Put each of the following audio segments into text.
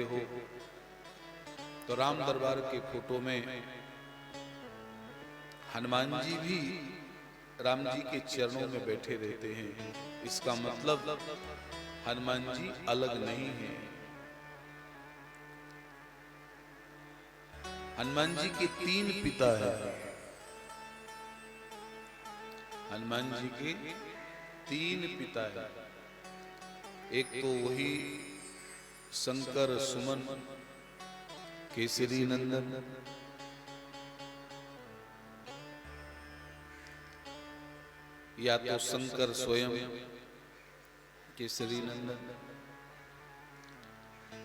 हो तो राम दरबार के फोटो में हनुमान जी भी राम जी के चरणों में बैठे रहते हैं। इसका मतलब हनुमान जी अलग नहीं है। हनुमान जी के तीन पिता हैं। हनुमान जी के तीन पिता हैं। एक तो वही शंकर सुमन केसरी नंदन, या तो शंकर स्वयं केसरी नंदन।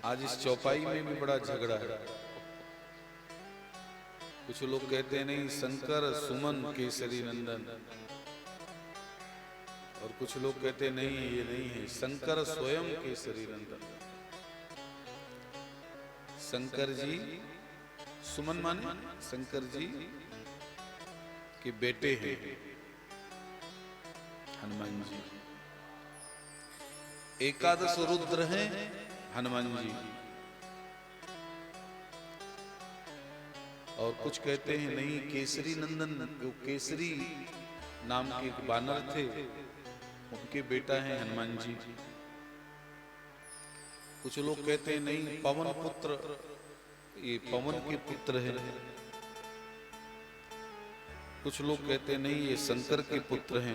आज इस चौपाई में भी बड़ा झगड़ा है। कुछ लोग कहते हैं नहीं शंकर सुमन केसरी नंदन, और कुछ लोग कहते हैं नहीं ये नहीं है, शंकर स्वयं केसरी नंदन। शंकर जी सुमन माने शंकर जी के बेटे हैं हनुमान जी। एकादश रुद्र हैं हनुमान जी। और कुछ कहते हैं नहीं केसरी नंदन, जो केसरी नाम के एक बानर थे उनके बेटा हैं हनुमान जी। कुछ लोग कहते हैं नहीं पवन पुत्र, ये पवन के पुत्र हैं। कुछ लोग कहते हैं नहीं ये शंकर के पुत्र हैं।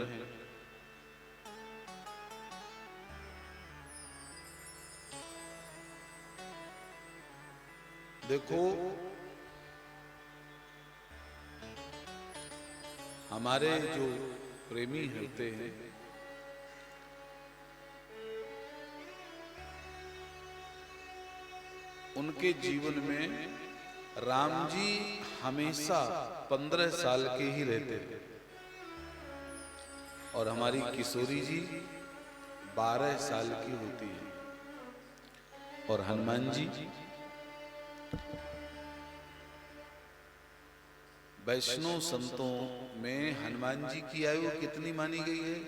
देखो हमारे जो प्रेमी होते हैं उनके जीवन में राम जी हमेशा 15 साल के ही रहते हैं और हमारी किशोरी जी 12 साल की होती है। और हनुमान जी वैष्णव संतों में हनुमान जी की आयु कितनी मानी गई है?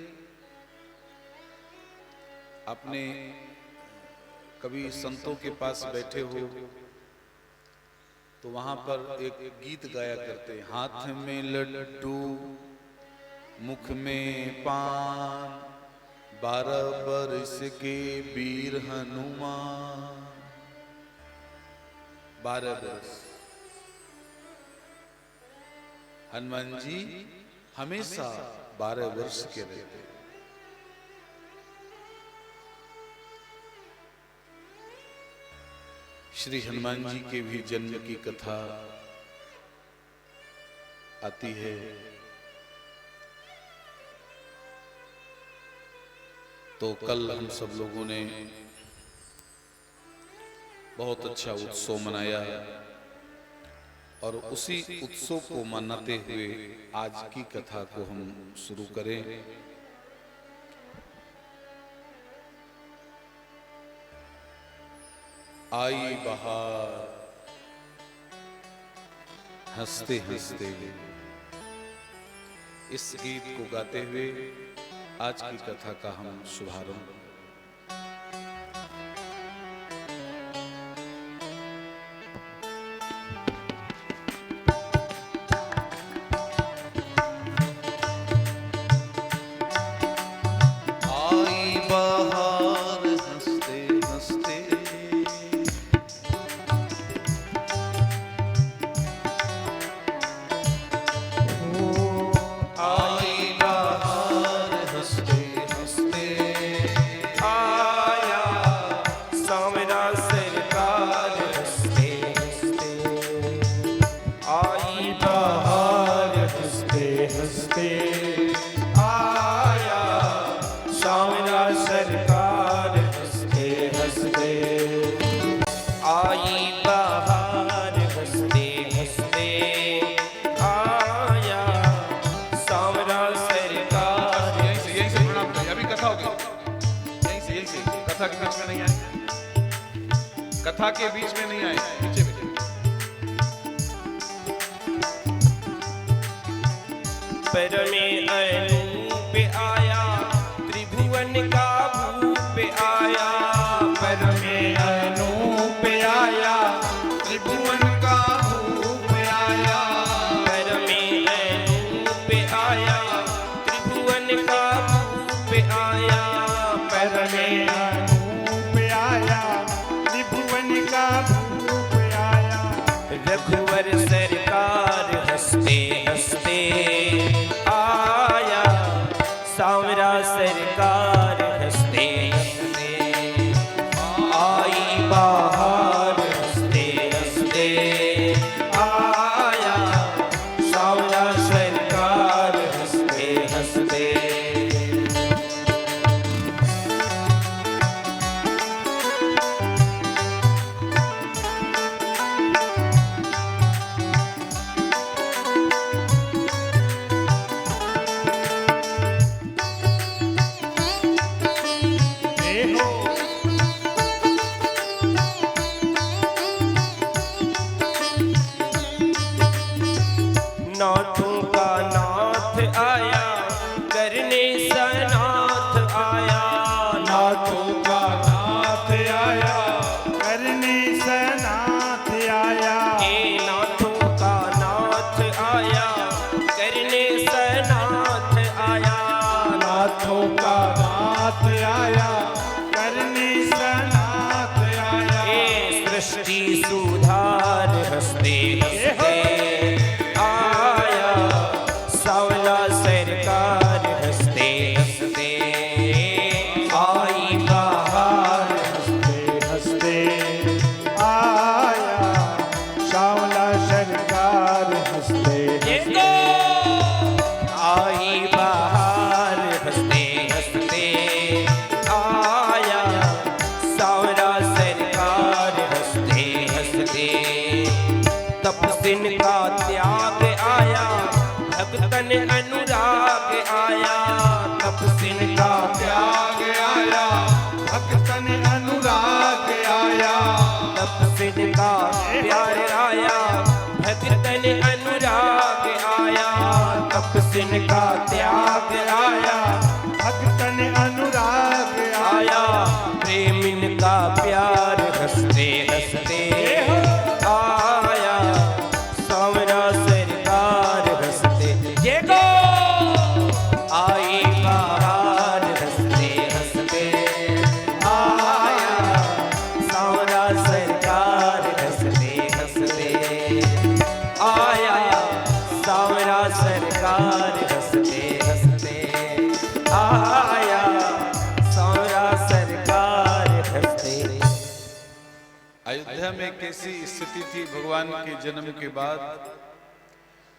आपने कभी संतों के पास बैठे हो तो वहां पर एक गीत गाया करते, हाथ में लड्डू मुख में पान 12 बरस के वीर हनुमान। 12 बरस हनुमान जी हमेशा 12 वर्ष के रहते। श्री हनुमान जी के भी जन्म की कथा आती है। तो कल हम सब लोगों ने बहुत अच्छा उत्सव मनाया और उसी उत्सव को मनाते हुए आज की कथा को हम शुरू करें। आई बहार हंसते हंसते, इस गीत को गाते हुए आज की कथा का हम शुभारंभ। कथा के बीच में नहीं आए, पीछे पीछे। पर में अनूप आया त्रिभुवन का भूप आया, पर में अनूप रघुवर सरकार हंसते हंसते आया, सांवरा सरकार हंसते हंसते आई बाहर, हंसते हंसते आया, सांवरा सरकार हंसते हंसते। नाथों का नाथ आया, करने सनाथ आया, नाथों का नाथ आया, करने सनाथ आया। ए नाथों का नाथ आया, करने सनाथ आया, नाथों का नाथ आया, करने सनाथ आया। ए सृष्टि सुधार हंसते हंसते आया, सांवला सरकार हंसते हंसते आई बाहर, हंसते हंसते आया, सांवला सरकार हंसते देखो आई बाहर, हंसते हंसते आया, सांवरा सरकार हंसते हंसते। तपसिन का त्याग आया, भक्तन अनुराग आया, तपसिन का त्याग आया, भक्तन अनुराग आया। तपसिन का प्यार आया, भक्तन अनुराग आया, तपसिन का त्याग आया, भक्तन अनुराग आया, प्रेमिन का प्यार हंसते हंसते आया, सांवरा सरकार हंसते। देखो आई बाहर, हंसते हंसते आया, सांवरा सरकार हंसते हंसते आया, सांवरा सरकार हंसते हंसते आया, सांवरा सरकार हंसते। अयोध्या में कैसी स्थिति थी भगवान के जन्म के बाद?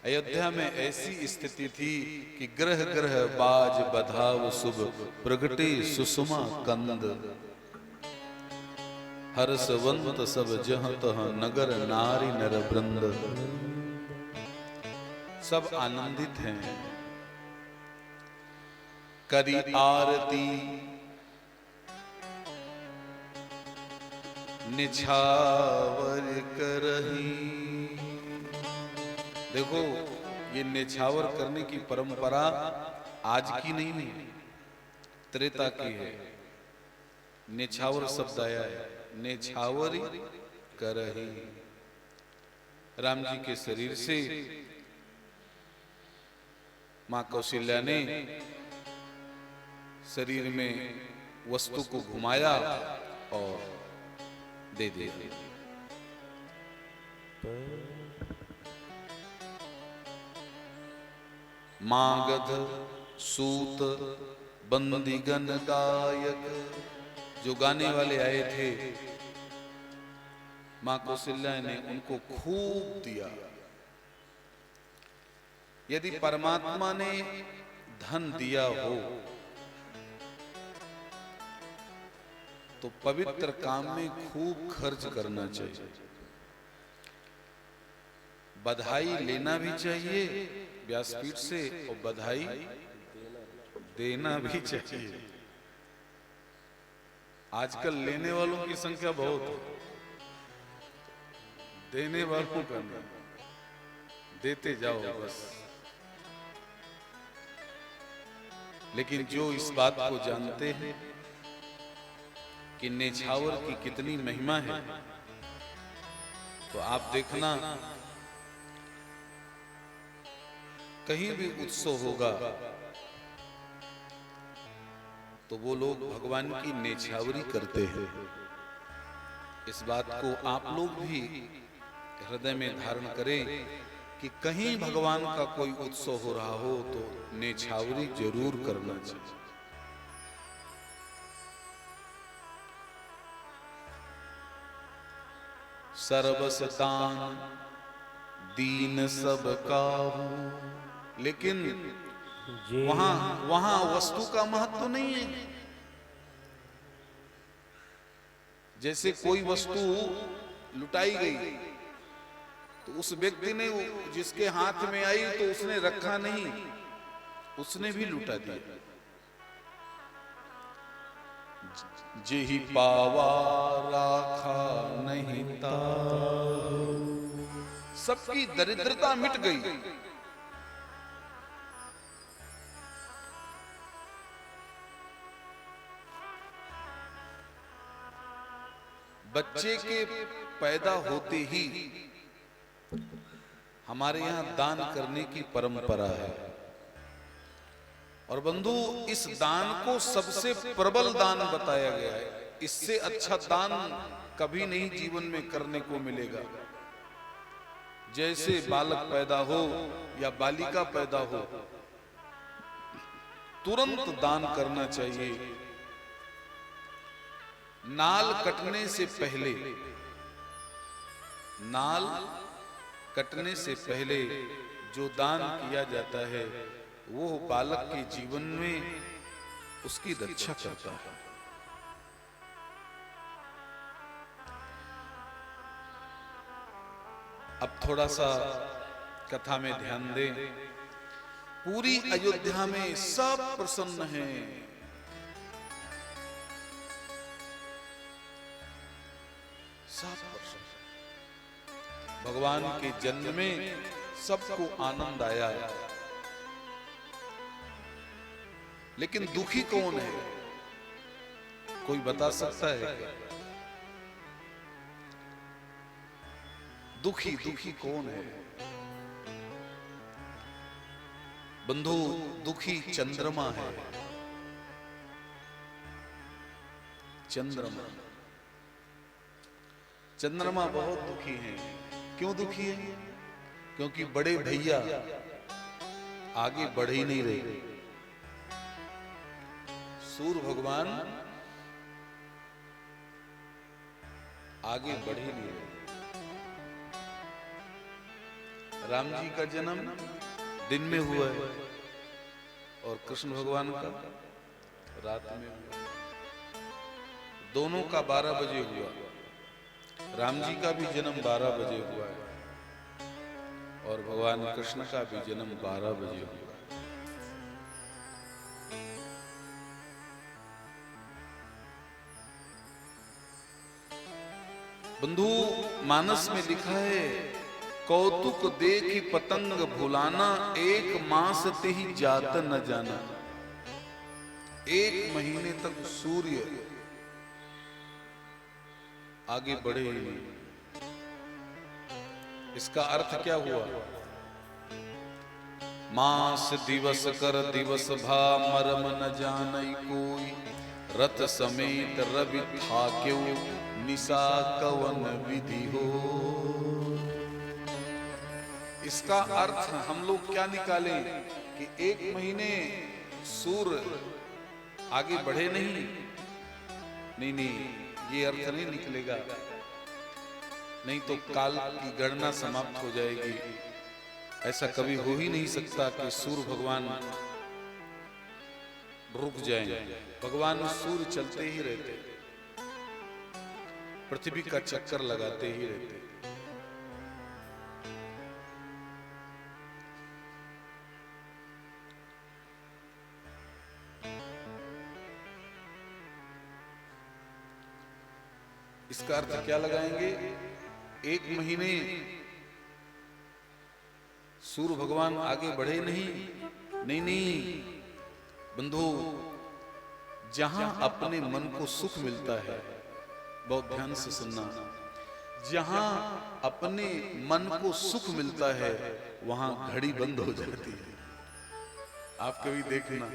अयोध्या में ऐसी स्थिति थी कि ग्रह ग्रह बाज बधाव शुभ, प्रगटे सुषमा कंद, हर्षवंत सब जहाँ तहाँ, नगर नारी नर वृंद, सब आनंदित हैं। करी आरती निछावर करही। देखो ये निछावर करने की परंपरा आज की नहीं है, त्रेता की है। निछावर शब्द आया है, निछावरी करही। राम जी के शरीर से मां कौशल्या ने शरीर में वस्तु को घुमाया और दे दिया। मागध सूत बंदीगण गायक, जो गाने वाले आए थे, मां कौशल्या ने उनको खूब दिया। यदि परमात्मा ने धन दिया हो तो पवित्र काम में खूब खर्च करना चाहिए। बधाई लेना भी चाहिए व्यासपीठ से और बधाई देना भी चाहिए। आजकल लेने वालों की संख्या बहुत है, देने वालों का नहीं। देते जाओ बस। लेकिन जो इस बात को जानते हैं कि निछावर की कितनी महिमा है, तो आप देखना कहीं भी उत्सव होगा तो वो लोग भगवान की निछावरी करते हैं। इस बात को आप लोग भी हृदय में धारण करे कि कहीं भगवान का कोई उत्सव हो रहा हो तो नेछावरी जरूर करना चाहिए। सर्वस दान दीन सब काहू, लेकिन वहां वस्तु का महत्व नहीं है। जैसे कोई वस्तु लुटाई गई तो उस व्यक्ति ने जिसके हाथ में आई तो उसने रखा नहीं, उसने भी लुटा दिया। जेहि पावा राखा नहीं ताऊ, सबकी दरिद्रता मिट गई। बच्चे के पैदा होते ही हमारे यहाँ दान करने की परंपरा है, और बंधु इस दान को सबसे प्रबल दान बताया गया है। इससे अच्छा दान कभी नहीं जीवन में करने को मिलेगा। जैसे बालक पैदा हो या बालिका पैदा हो, तुरंत दान करना चाहिए। नाल कटने से पहले, नाल कटने से पहले जो दान किया जाता है वो बालक के जीवन में उसकी रक्षा करता है। अब थोड़ा सा कथा में ध्यान दें। पूरी अयोध्या में सब प्रसन्न हैं। सब प्रसन्न। भगवान के जन्म में सबको आनंद आया, लेकिन दुखी कौन है? कोई बता सकता है क्या? दुखी कौन है? बंधु, दुखी चंद्रमा है। चंद्रमा बहुत दुखी है। क्यों दुखी है? क्योंकि बड़े भैया आगे बढ़ ही नहीं रहे। सूर्य भगवान आगे बढ़ ही नहीं रहे। राम जी का जन्म दिन में हुआ है और कृष्ण भगवान का रात में हुआ। दोनों का 12 बजे हुआ। राम जी का भी जन्म 12 बजे हुआ है और भगवान कृष्ण का भी जन्म 12 बजे हुआ। बंधु, मानस में लिखा है, कौतुक देखि पतंग भुलाना, एक मास ते ही जात न जाना। 1 महीने तक सूर्य आगे बढ़े ही नहीं। इसका अर्थ क्या हुआ? मास दिवस कर दिवस भा, मरम न जानई कोई, रथ समेत रवि था क्यों, निशा कवन विधि हो। इसका अर्थ हम लोग क्या निकालें कि 1 महीने सूर्य आगे बढ़े नहीं। ये अर्थ नहीं निकलेगा, नहीं तो काल की गणना समाप्त हो जाएगी। ऐसा कभी हो ही नहीं सकता कि सूर्य भगवान रुक जाएं। भगवान सूर्य चलते ही रहते, पृथ्वी का चक्कर लगाते ही रहते। इसका अर्थ क्या लगाएंगे? 1 महीने सूर्य भगवान आगे बढ़े नहीं। बंधु, जहां अपने मन को सुख मिलता है, बहुत ध्यान से सुनना, जहां अपने मन को सुख मिलता है वहां घड़ी बंद हो जाती है। आप कभी देखना,